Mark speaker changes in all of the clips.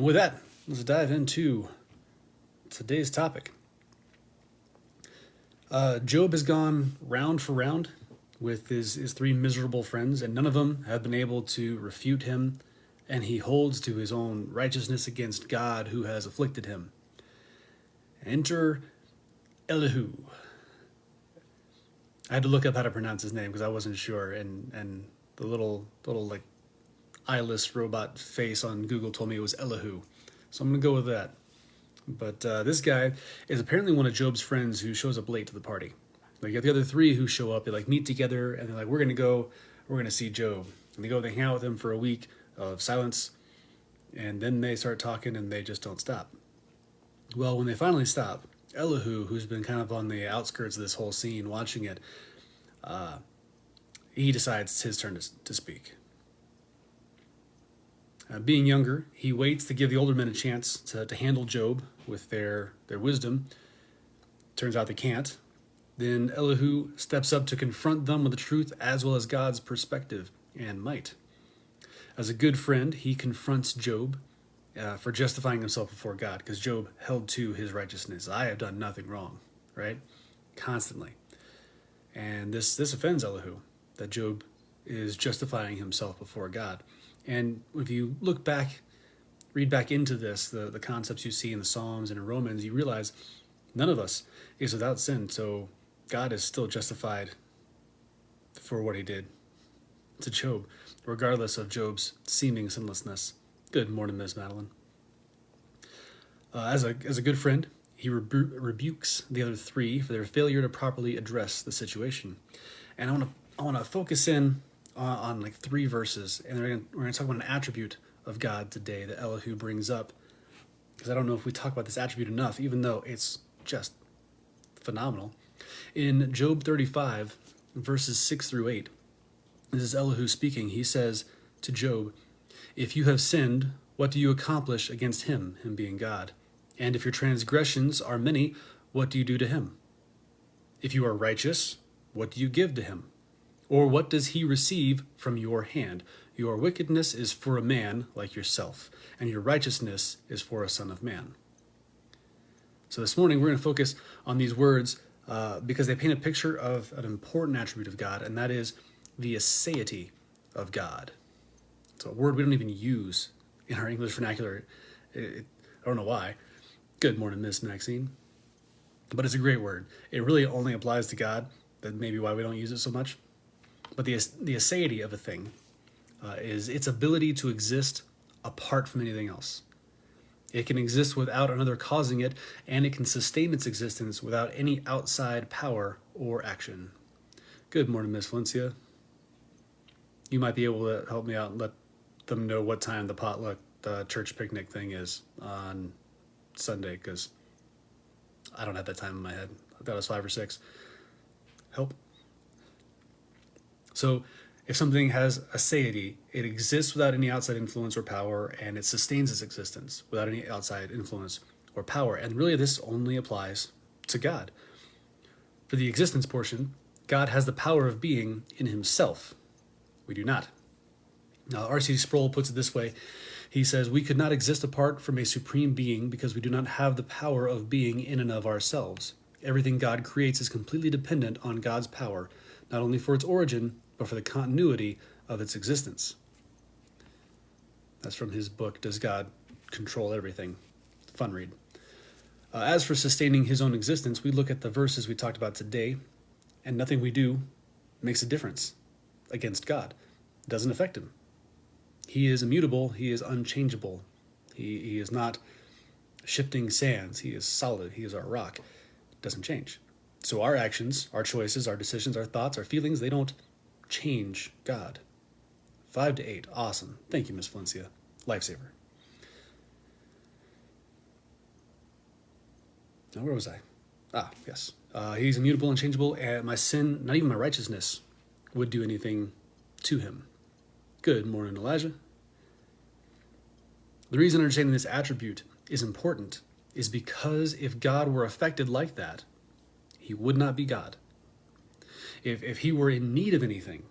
Speaker 1: And with that, let's dive into today's topic. Job has gone round for round with his three miserable friends, and none of them have been able to refute him, and he holds to his own righteousness against God who has afflicted him. Enter Elihu. I had to look up how to pronounce his name because I wasn't sure, and the little like eyeless robot face on Google told me it was Elihu, so I'm gonna go with that. But this guy is apparently one of Job's friends who shows up late to the party. Like, you got the other three who show up, they like meet together, and they're like, we're gonna see Job. And they hang out with him for a week of silence, and then they start talking and they just don't stop. Well, when they finally stop, Elihu, who's been kind of on the outskirts of this whole scene watching it, he decides it's his turn to speak. Being younger, he waits to give the older men a chance to handle Job with their wisdom. Turns out they can't. Then Elihu steps up to confront them with the truth as well as God's perspective and might. As a good friend, he confronts Job for justifying himself before God, because Job held to his righteousness. I have done nothing wrong, right? Constantly. And this offends Elihu, that Job is justifying himself before God. And if you read back into this, the concepts you see in the Psalms and in Romans, you realize none of us is without sin. So God is still justified for what he did to Job, regardless of Job's seeming sinlessness. Good morning, Ms. Madeline. As a good friend, he rebukes the other three for their failure to properly address the situation. And I want to focus in on like three verses, and we're going to talk about an attribute of God today that Elihu brings up, because I don't know if we talk about this attribute enough, even though it's just phenomenal. In Job 35, verses 6 through 8, this is Elihu speaking. He says to Job, "If you have sinned, what do you accomplish against him being God? And if your transgressions are many, what do you do to him? If you are righteous, what do you give to him? Or what does he receive from your hand? Your wickedness is for a man like yourself, and your righteousness is for a son of man." So this morning we're going to focus on these words because they paint a picture of an important attribute of God, and that is the aseity of God. It's a word we don't even use in our English vernacular. I don't know why. Good morning, Miss Maxine. But it's a great word. It really only applies to God. That's maybe why we don't use it so much. But the aseity of a thing is its ability to exist apart from anything else. It can exist without another causing it, and it can sustain its existence without any outside power or action. Good morning, Miss Valencia. You might be able to help me out and let them know what time the potluck church picnic thing is on Sunday, because I don't have that time in my head. I thought it was 5 or 6. Help. So if something has aseity, it exists without any outside influence or power, and it sustains its existence without any outside influence or power. And really, this only applies to God. For the existence portion, God has the power of being in himself. We do not. Now, R.C. Sproul puts it this way. He says, "We could not exist apart from a supreme being because we do not have the power of being in and of ourselves. Everything God creates is completely dependent on God's power, not only for its origin, but for the continuity of its existence." That's from his book, Does God Control Everything? Fun read. As for sustaining his own existence, we look at the verses we talked about today, and nothing we do makes a difference against God. It doesn't affect him. He is immutable. He is unchangeable. He is not shifting sands. He is solid. He is our rock. It doesn't change. So our actions, our choices, our decisions, our thoughts, our feelings, they don't change God. 5 to 8. Awesome. Thank you, Miss Valencia. Lifesaver. Now, where was I? Yes. He's immutable, unchangeable, and my sin, not even my righteousness, would do anything to him. Good morning, Elijah. The reason understanding this attribute is important is because if God were affected like that, he would not be God. If he were in need of anything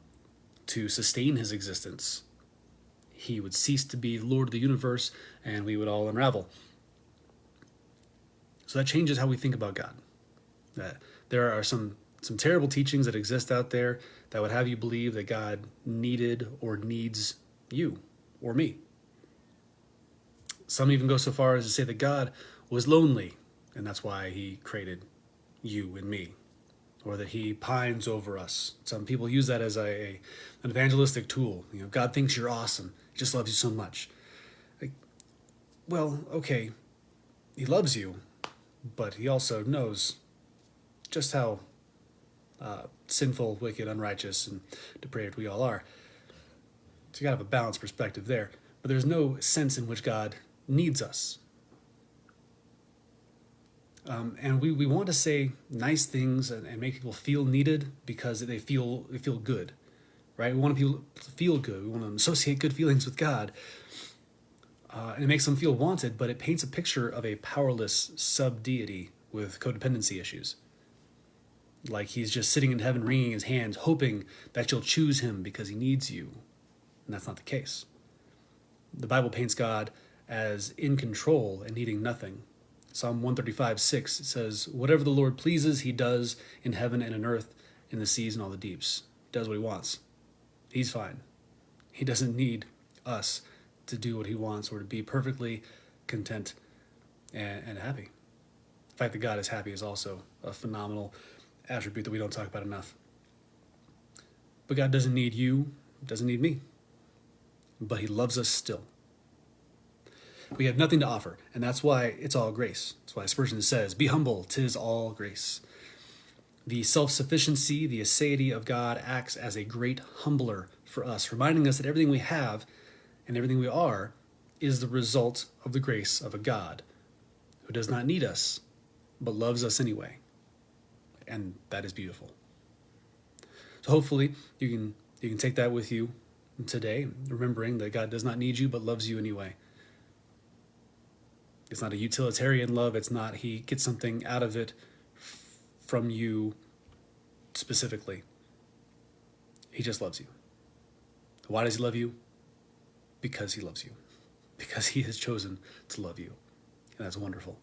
Speaker 1: to sustain his existence, he would cease to be Lord of the universe, and we would all unravel. So that changes how we think about God. There are some terrible teachings that exist out there that would have you believe that God needed or needs you or me. Some even go so far as to say that God was lonely, and that's why he created you and me, or that he pines over us. Some people use that as an evangelistic tool. God thinks you're awesome. He just loves you so much. Well, okay, he loves you, but he also knows just how sinful, wicked, unrighteous, and depraved we all are. So you gotta have a balanced perspective there. But there's no sense in which God needs us. And we want to say nice things and make people feel needed because they feel good, right? We want people to feel good. We want to associate good feelings with God. And it makes them feel wanted, but it paints a picture of a powerless sub-deity with codependency issues. Like he's just sitting in heaven wringing his hands, hoping that you'll choose him because he needs you. And that's not the case. The Bible paints God as in control and needing nothing. Psalm 135:6 says, "Whatever the Lord pleases, he does in heaven and in earth, in the seas and all the deeps." He does what he wants. He's fine. He doesn't need us to do what he wants or to be perfectly content and happy. The fact that God is happy is also a phenomenal attribute that we don't talk about enough. But God doesn't need you, doesn't need me. But he loves us still. We have nothing to offer, and that's why it's all grace. That's why Spurgeon says, "Be humble, 'tis all grace." The self-sufficiency, the aseity of God acts as a great humbler for us, reminding us that everything we have and everything we are is the result of the grace of a God who does not need us, but loves us anyway. And that is beautiful. So hopefully you can take that with you today, remembering that God does not need you, but loves you anyway. It's not a utilitarian love. It's not he gets something out of it from you specifically. He just loves you. Why does he love you? Because he loves you. Because he has chosen to love you. And that's wonderful.